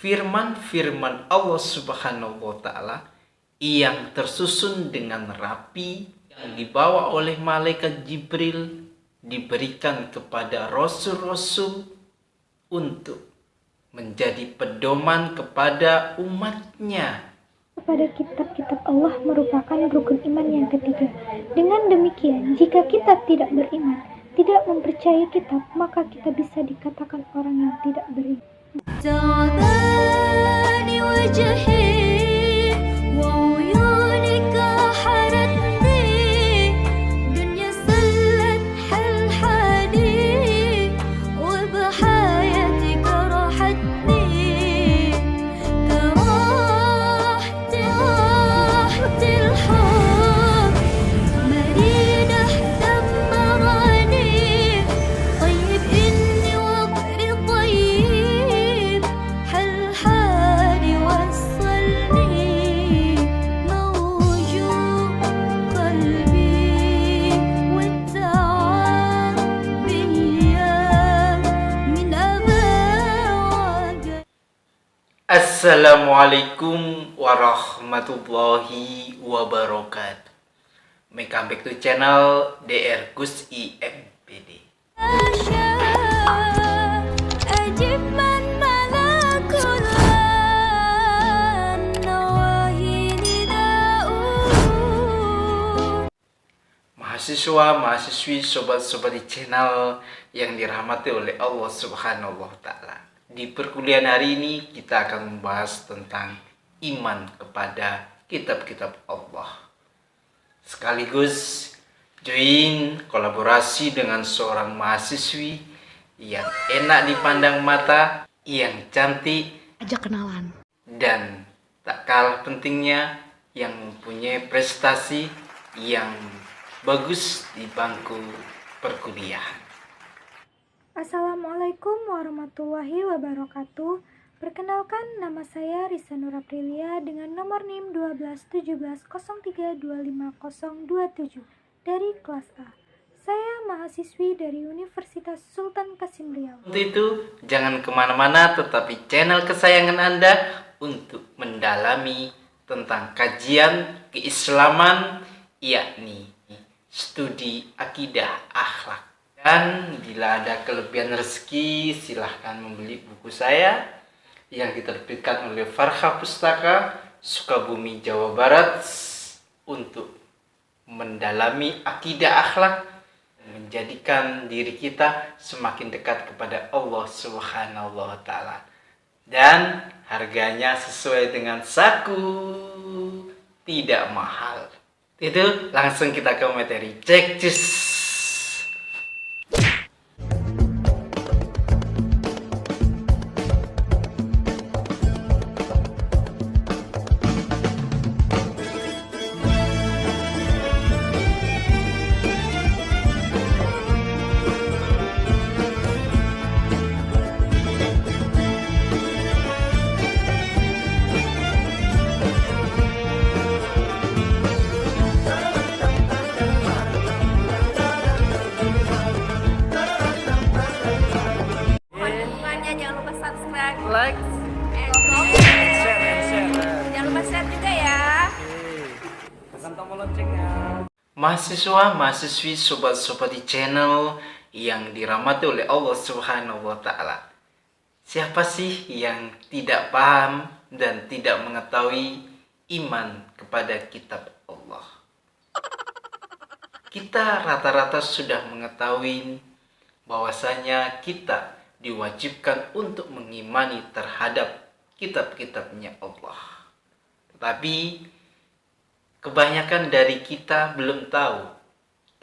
firman-firman Allah Subhanahu wa Ta'ala yang tersusun dengan rapi, yang dibawa oleh malaikat Jibril, diberikan kepada rasul-rasul untuk menjadi pedoman kepada umatnya. Kepada kitab-kitab Allah merupakan rukun iman yang ketiga. Dengan demikian, jika kita tidak beriman, tidak mempercayai kitab, maka kita bisa dikatakan orang yang tidak beriman. Assalamualaikum warahmatullahi wabarakatuh. Welcome back to channel DR Gus IMPD. Mahasiswa, mahasiswi, sobat-sobat di channel yang dirahmati oleh Allah Subhanahu wa Ta'ala. Di perkuliahan hari ini kita akan membahas tentang iman kepada kitab-kitab Allah. Sekaligus join kolaborasi dengan seorang mahasiswi yang enak dipandang mata, yang cantik, ajak kenalan, dan tak kalah pentingnya yang mempunyai prestasi yang bagus di bangku perkuliahan. Assalamualaikum warahmatullahi wabarakatuh. Perkenalkan, nama saya Risa Nur Aprilia dengan nomor NIM 121703250027 dari kelas A. Saya mahasiswi dari Universitas Sultan Qasim Riau. Untuk itu, jangan kemana-mana, tetapi channel kesayangan Anda untuk mendalami tentang kajian keislaman, yakni studi akidah akhlak. Dan bila ada kelebihan rezeki, silahkan membeli buku saya yang diterbitkan oleh Farha Pustaka, Sukabumi, Jawa Barat, untuk mendalami akidah akhlak, menjadikan diri kita semakin dekat kepada Allah Subhanahu wa Ta'ala. Dan harganya sesuai dengan saku, tidak mahal. Itu langsung kita ke materi. Cek cus. Like, share. jangan lupa share juga ya. Tekan tombol loncengnya. Mahasiswa, mahasiswi, sobat-sobat di channel yang dirahmati oleh Allah Subhanahu wa Ta'ala. Siapa sih yang tidak paham dan tidak mengetahui iman kepada kitab Allah? Kita rata-rata sudah mengetahui bahwasanya kita diwajibkan untuk mengimani terhadap kitab-kitabnya Allah. Tetapi kebanyakan dari kita belum tahu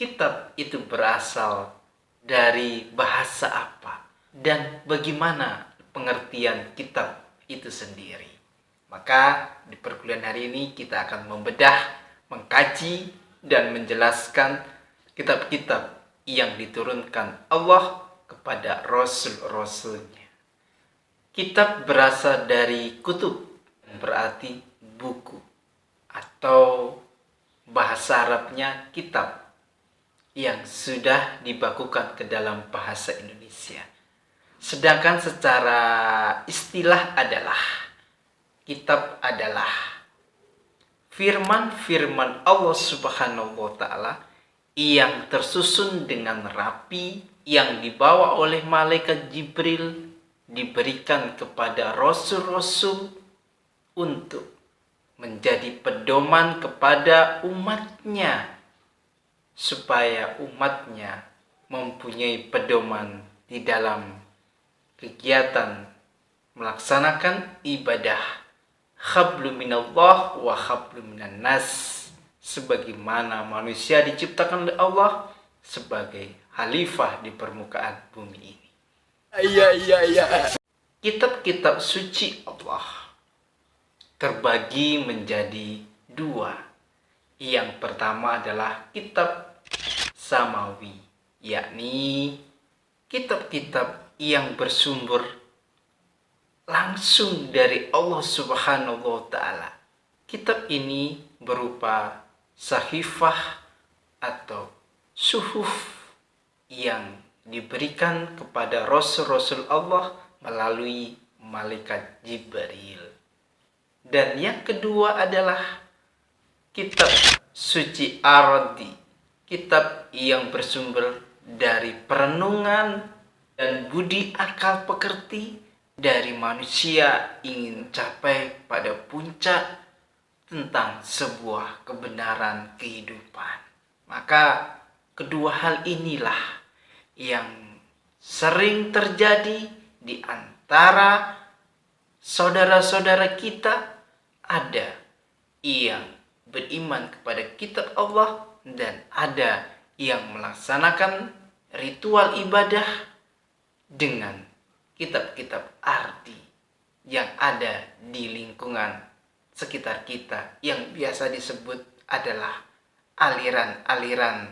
kitab itu berasal dari bahasa apa dan bagaimana pengertian kitab itu sendiri. Maka di perkuliahan hari ini kita akan membedah, mengkaji, dan menjelaskan kitab-kitab yang diturunkan Allah kepada Rasul-Rasulnya. Kitab berasal dari kutub, berarti buku, atau bahasa Arabnya kitab, yang sudah dibakukan ke dalam bahasa Indonesia. Sedangkan secara istilah adalah kitab adalah firman-firman Allah Subhanahu wa taala yang tersusun dengan rapi, yang dibawa oleh malaikat Jibril, diberikan kepada rasul-rasul untuk menjadi pedoman kepada umatnya, supaya umatnya mempunyai pedoman di dalam kegiatan melaksanakan ibadah hablu minallah wa hablu minan nas, sebagaimana manusia diciptakan oleh Allah sebagai khalifah di permukaan bumi ini. Kitab-kitab suci Allah terbagi menjadi dua. Yang pertama adalah kitab samawi, yakni kitab-kitab yang bersumber langsung dari Allah Subhanahu wa taala. Kitab ini berupa sahifah atau suhuf yang diberikan kepada rasul-rasul Allah melalui malaikat Jibril. Dan yang kedua adalah kitab suci Aradi, kitab yang bersumber dari perenungan dan budi akal pekerti dari manusia ingin capai pada puncak tentang sebuah kebenaran kehidupan. Maka kedua hal inilah yang sering terjadi di antara saudara-saudara kita. Ada yang beriman kepada kitab Allah dan ada yang melaksanakan ritual ibadah dengan kitab-kitab arti yang ada di lingkungan sekitar kita, yang biasa disebut adalah aliran-aliran.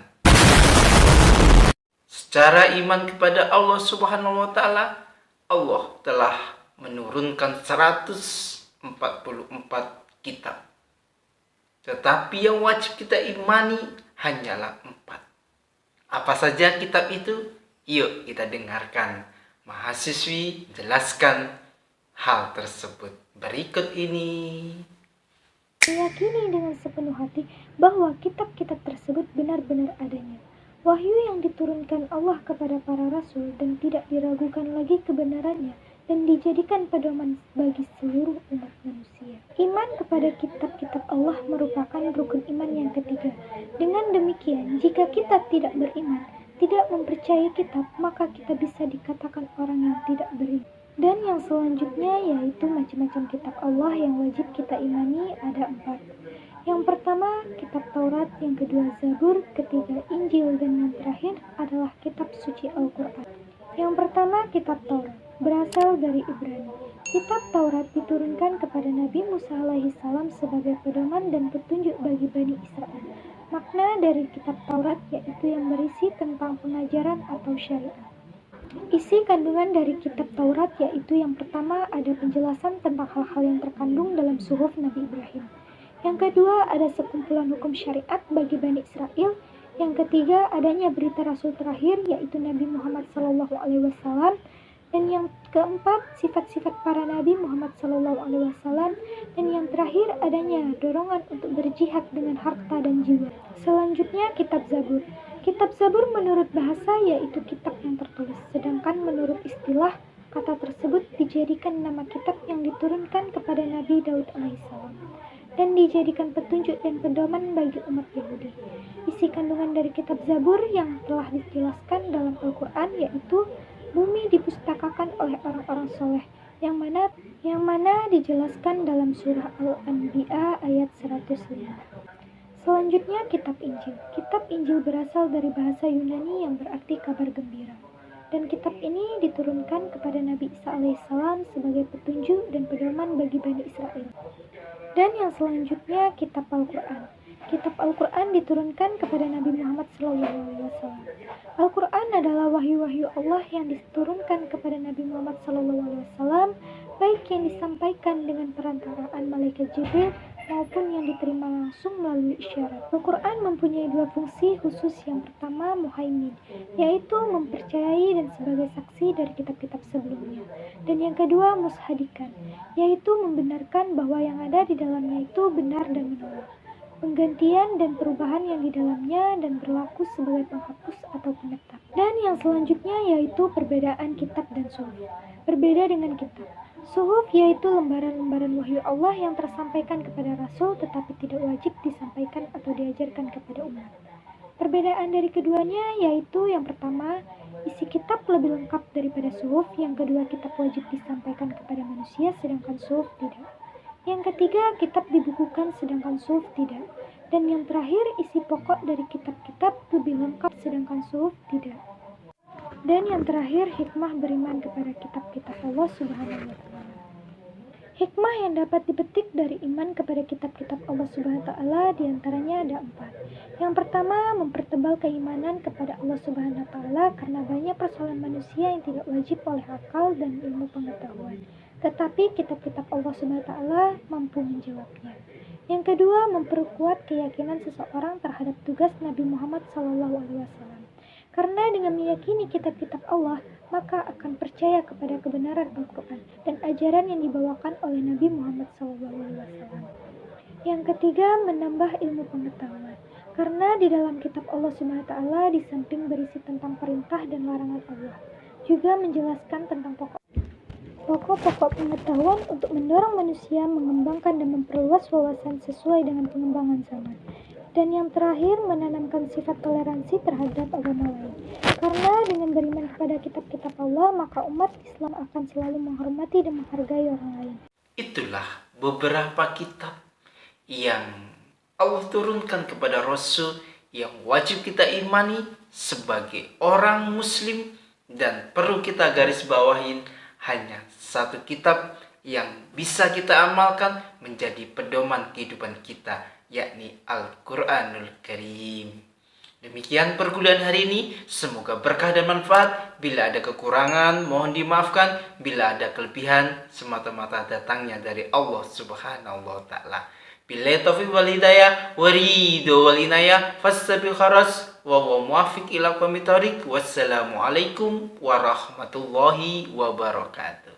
Secara iman kepada Allah Subhanahu wa taala, Allah telah menurunkan 144 kitab. Tetapi yang wajib kita imani hanyalah 4. Apa saja kitab itu? Yuk kita dengarkan mahasiswi jelaskan hal tersebut berikut ini. Meyakini dengan sepenuh hati bahwa kitab-kitab tersebut benar-benar adanya. Wahyu yang diturunkan Allah kepada para rasul dan tidak diragukan lagi kebenarannya dan dijadikan pedoman bagi seluruh umat manusia. Iman kepada kitab-kitab Allah merupakan rukun iman yang ketiga. Dengan demikian, jika kita tidak beriman, tidak mempercayai kitab, maka kita bisa dikatakan orang yang tidak beriman. Dan yang selanjutnya yaitu macam-macam kitab Allah yang wajib kita imani ada 4. Yang pertama kitab Taurat, yang kedua Zabur, ketiga Injil, dan yang terakhir adalah kitab suci Al-Quran. Yang pertama kitab Taurat berasal dari Ibrani. Kitab Taurat diturunkan kepada Nabi Musa alaihissalam sebagai pedoman dan petunjuk bagi Bani Israel. Makna dari kitab Taurat yaitu yang berisi tentang pengajaran atau syariat. Isi kandungan dari kitab Taurat yaitu yang pertama ada penjelasan tentang hal-hal yang terkandung dalam suhuf Nabi Ibrahim. Yang kedua ada sekumpulan hukum syariat bagi Bani Israel. Yang ketiga adanya berita Rasul terakhir yaitu Nabi Muhammad SAW. Dan yang keempat sifat-sifat para Nabi Muhammad SAW. Dan yang terakhir adanya dorongan untuk berjihad dengan harta dan jiwa. Selanjutnya kitab Zabur. Kitab Zabur menurut bahasa yaitu kitab yang tertulis. Sedangkan menurut istilah kata tersebut dijadikan nama kitab yang diturunkan kepada Nabi Daud alaihissalam dan dijadikan petunjuk dan pedoman bagi umat Yahudi. Isi kandungan dari kitab Zabur yang telah dijelaskan dalam Al-Quran yaitu bumi dipustakakan oleh orang-orang soleh, yang mana dijelaskan dalam surah Al-Anbiya ayat 105. Selanjutnya kitab Injil. Kitab Injil berasal dari bahasa Yunani yang berarti kabar gembira. Dan kitab ini diturunkan kepada Nabi Isa alaihissalam sebagai petunjuk dan pedoman bagi Bani Israel. Dan yang selanjutnya kitab Al-Quran. Kitab Al-Quran diturunkan kepada Nabi Muhammad SAW. Al-Quran adalah wahyu-wahyu Allah yang diturunkan kepada Nabi Muhammad SAW, baik yang disampaikan dengan perantaraan malaikat Jibril maupun yang diterima langsung melalui isyarat. Al-Quran mempunyai dua fungsi khusus. Yang pertama, muhaimin, yaitu mempercayai dan sebagai saksi dari kitab-kitab sebelumnya. Dan yang kedua, mushadikan, yaitu membenarkan bahwa yang ada di dalamnya itu benar dan menolak penggantian dan perubahan yang di dalamnya dan berlaku sebagai penghapus atau penetap. Dan yang selanjutnya yaitu perbedaan kitab dan suhuf. Berbeda dengan kitab, suhuf yaitu lembaran-lembaran wahyu Allah yang tersampaikan kepada Rasul tetapi tidak wajib disampaikan atau diajarkan kepada umat. Perbedaan dari keduanya yaitu yang pertama, isi kitab lebih lengkap daripada suhuf. Yang kedua, kitab wajib disampaikan kepada manusia sedangkan suhuf tidak. Yang ketiga, kitab dibukukan sedangkan suhuf tidak. Dan yang terakhir, isi pokok dari kitab-kitab lebih lengkap sedangkan suhuf tidak. Dan yang terakhir, hikmah beriman kepada kitab-kitab Allah Subhanahu wa Ta'ala. Hikmah yang dapat dipetik dari iman kepada kitab-kitab Allah Subhanahu wa Ta'ala diantaranya ada 4. Yang pertama, mempertebal keimanan kepada Allah Subhanahu wa Ta'ala karena banyak persoalan manusia yang tidak wajib oleh akal dan ilmu pengetahuan, tetapi kitab-kitab Allah Subhanahu wa Ta'ala mampu menjawabnya. Yang kedua, memperkuat keyakinan seseorang terhadap tugas Nabi Muhammad SAW. Karena dengan meyakini kitab-kitab Allah, maka akan percaya kepada kebenaran Al-Quran dan ajaran yang dibawakan oleh Nabi Muhammad SAW. Yang ketiga, menambah ilmu pengetahuan. Karena di dalam kitab Allah Subhanahu wa Ta'ala di samping berisi tentang perintah dan larangan Allah, juga menjelaskan tentang pokok-pokok pengetahuan untuk mendorong manusia mengembangkan dan memperluas wawasan sesuai dengan pengembangan zaman. Dan yang terakhir, menanamkan sifat toleransi terhadap agama lain. Karena dengan beriman kepada kitab-kitab Allah, maka umat Islam akan selalu menghormati dan menghargai orang lain. Itulah beberapa kitab yang Allah turunkan kepada Rasul yang wajib kita imani sebagai orang Muslim, dan perlu kita garis bawahin hanya satu kitab yang bisa kita amalkan menjadi pedoman kehidupan kita, yakni Al-Quranul Karim. Demikian perkuliahan hari ini, semoga berkah dan manfaat. Bila ada kekurangan, mohon dimaafkan. Bila ada kelebihan, semata-mata datangnya dari Allah Subhanahu wa Ta'ala. Billahi taufiq wal hidayah, warido wal inayah, fastabiqul kharas, wa muwafiq ila aqwamit thoriq. Wassalamualaikum warahmatullahi wabarakatuh.